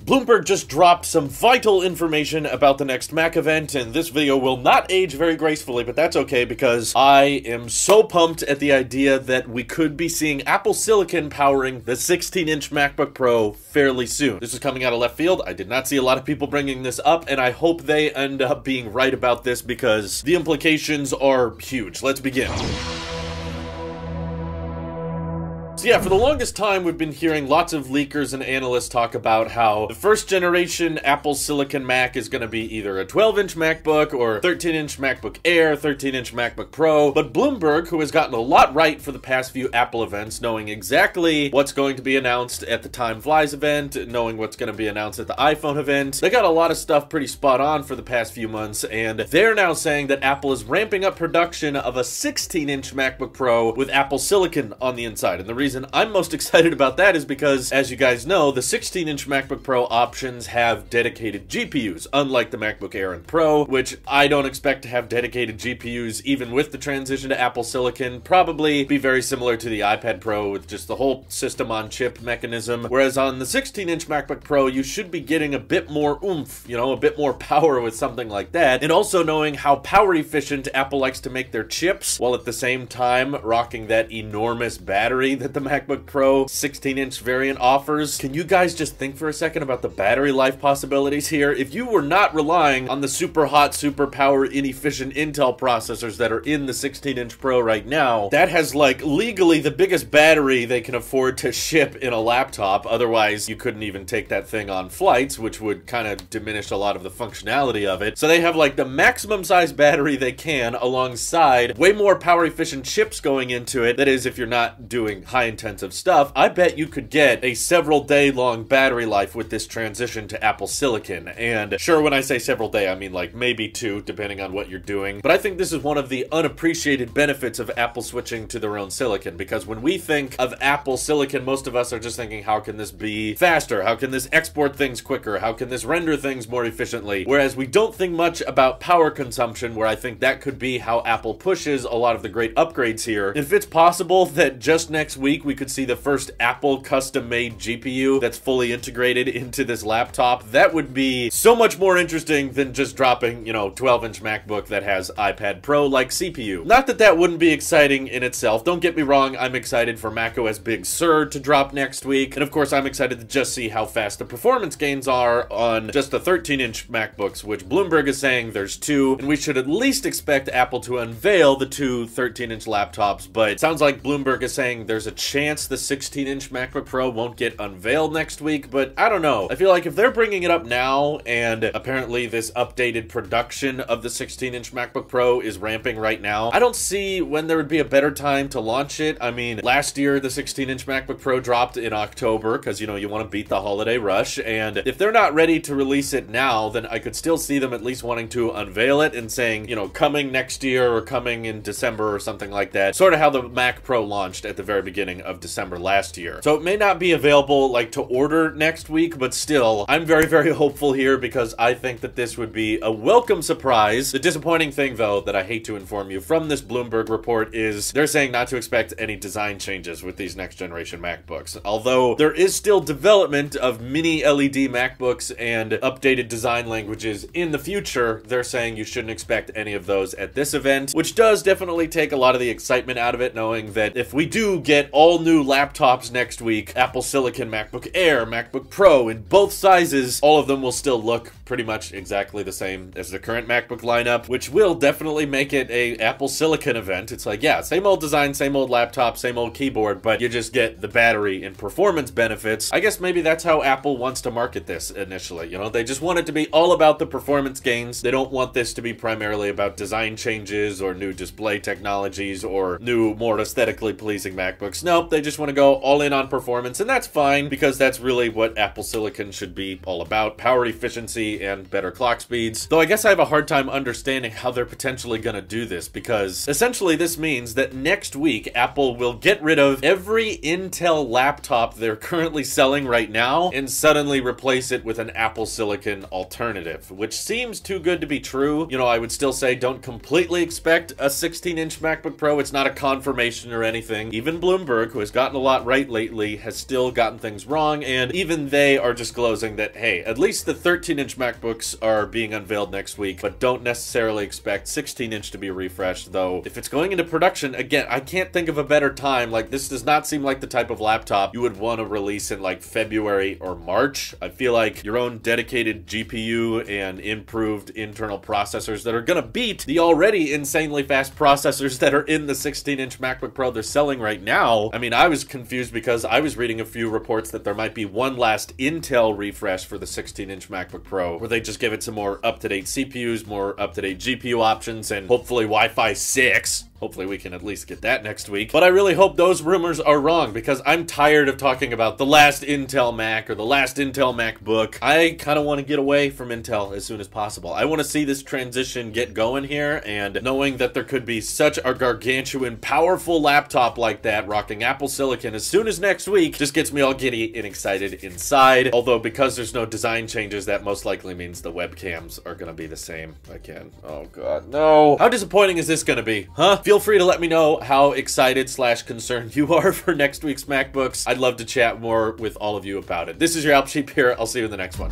Bloomberg just dropped some vital information about the next Mac event, and this video will not age very gracefully, but that's okay because I am so pumped at the idea that we could be seeing Apple Silicon powering the 16-inch MacBook Pro fairly soon. This is coming out of left field. I did not see a lot of people bringing this up, and I hope they end up being right about this because the implications are huge. Let's begin. So yeah, for the longest time, we've been hearing lots of leakers and analysts talk about how the first generation Apple Silicon Mac is going to be either a 12-inch MacBook or 13-inch MacBook Air, 13-inch MacBook Pro. But Bloomberg, who has gotten a lot right for the past few Apple events, knowing exactly what's going to be announced at the Time Flies event, knowing what's going to be announced at the iPhone event, they got a lot of stuff pretty spot on for the past few months, and they're now saying that Apple is ramping up production of a 16-inch MacBook Pro with Apple Silicon on the inside. And the reason I'm most excited about that is because, as you guys know, the 16-inch MacBook Pro options have dedicated GPUs, unlike the MacBook Air and Pro, which I don't expect to have dedicated GPUs even with the transition to Apple Silicon. Probably be very similar to the iPad Pro with just the whole system-on-chip mechanism, whereas on the 16-inch MacBook Pro, you should be getting a bit more oomph, you know, a bit more power with something like that, and also knowing how power-efficient Apple likes to make their chips, while at the same time rocking that enormous battery that the MacBook Pro 16-inch variant offers. Can you guys just think for a second about the battery life possibilities here? If you were not relying on the super hot, super power inefficient Intel processors that are in the 16-inch Pro right now, that has like legally the biggest battery they can afford to ship in a laptop. Otherwise, you couldn't even take that thing on flights, which would kind of diminish a lot of the functionality of it. So they have like the maximum size battery they can alongside way more power efficient chips going into it. That is, if you're not doing high intensive stuff. I bet you could get a several day long battery life with this transition to Apple Silicon. And sure, when I say several day, I mean like maybe 2, depending on what you're doing. But I think this is one of the unappreciated benefits of Apple switching to their own silicon, because when we think of Apple Silicon, most of us are just thinking, how can this be faster? How can this export things quicker? How can this render things more efficiently? Whereas we don't think much about power consumption, where I think that could be how Apple pushes a lot of the great upgrades here. If it's possible that just next week we could see the first Apple custom-made GPU that's fully integrated into this laptop, that would be so much more interesting than just dropping, you know, 12-inch MacBook that has iPad Pro-like CPU. Not that that wouldn't be exciting in itself. Don't get me wrong, I'm excited for macOS Big Sur to drop next week, and of course I'm excited to just see how fast the performance gains are on just the 13-inch MacBooks, which Bloomberg is saying there's 2, and we should at least expect Apple to unveil the 2 13-inch laptops, but it sounds like Bloomberg is saying there's a chance the 16-inch MacBook Pro won't get unveiled next week, but I don't know. I feel like if they're bringing it up now, and apparently this updated production of the 16-inch MacBook Pro is ramping right now, I don't see when there would be a better time to launch it. I mean, last year the 16-inch MacBook Pro dropped in October, because, you know, you want to beat the holiday rush, and if they're not ready to release it now, then I could still see them at least wanting to unveil it and saying, you know, coming next year or coming in December or something like that. Sort of how the Mac Pro launched at the very beginning of December last year. So it may not be available like to order next week, but still, I'm very, very hopeful here because I think that this would be a welcome surprise. The disappointing thing, though, that I hate to inform you from this Bloomberg report is they're saying not to expect any design changes with these next generation MacBooks. Although there is still development of mini LED MacBooks and updated design languages in the future, they're saying you shouldn't expect any of those at this event, which does definitely take a lot of the excitement out of it, knowing that if we do get all new laptops next week, Apple Silicon MacBook Air, MacBook Pro in both sizes, all of them will still look pretty much exactly the same as the current MacBook lineup, which will definitely make it a Apple Silicon event. It's like, yeah, same old design, same old laptop, same old keyboard, but you just get the battery and performance benefits. I guess maybe that's how Apple wants to market this initially, you know? They just want it to be all about the performance gains. They don't want this to be primarily about design changes or new display technologies or new, more aesthetically pleasing MacBooks. Nope, they just want to go all in on performance, and that's fine because that's really what Apple Silicon should be all about: power efficiency and better clock speeds. Though I guess I have a hard time understanding how they're potentially gonna do this, because essentially this means that next week Apple will get rid of every Intel laptop they're currently selling right now and suddenly replace it with an Apple Silicon alternative, which seems too good to be true. You know, I would still say don't completely expect a 16-inch MacBook Pro. It's not a confirmation or anything. Even Bloomberg Bloomberg, who has gotten a lot right lately, has still gotten things wrong, and even they are disclosing that, hey, at least the 13-inch MacBooks are being unveiled next week, but don't necessarily expect 16-inch to be refreshed, though if it's going into production, again, I can't think of a better time. Like, this does not seem like the type of laptop you would want to release in, like, February or March. I feel like your own dedicated GPU and improved internal processors that are gonna beat the already insanely fast processors that are in the 16-inch MacBook Pro they're selling right now. I mean, I was confused because I was reading a few reports that there might be one last Intel refresh for the 16-inch MacBook Pro, where they just give it some more up-to-date CPUs, more up-to-date GPU options, and hopefully Wi-Fi 6. Hopefully we can at least get that next week. But I really hope those rumors are wrong, because I'm tired of talking about the last Intel Mac or the last Intel MacBook. I kind of want to get away from Intel as soon as possible. I want to see this transition get going here, and knowing that there could be such a gargantuan, powerful laptop like that rocking Apple Silicon as soon as next week just gets me all giddy and excited inside. Although, because there's no design changes, that most likely means the webcams are going to be the same again. Oh god, no. How disappointing is this going to be, huh? Feel free to let me know how excited / concerned you are for next week's MacBooks. I'd love to chat more with all of you about it. This is your Alp Sheep here. I'll see you in the next one.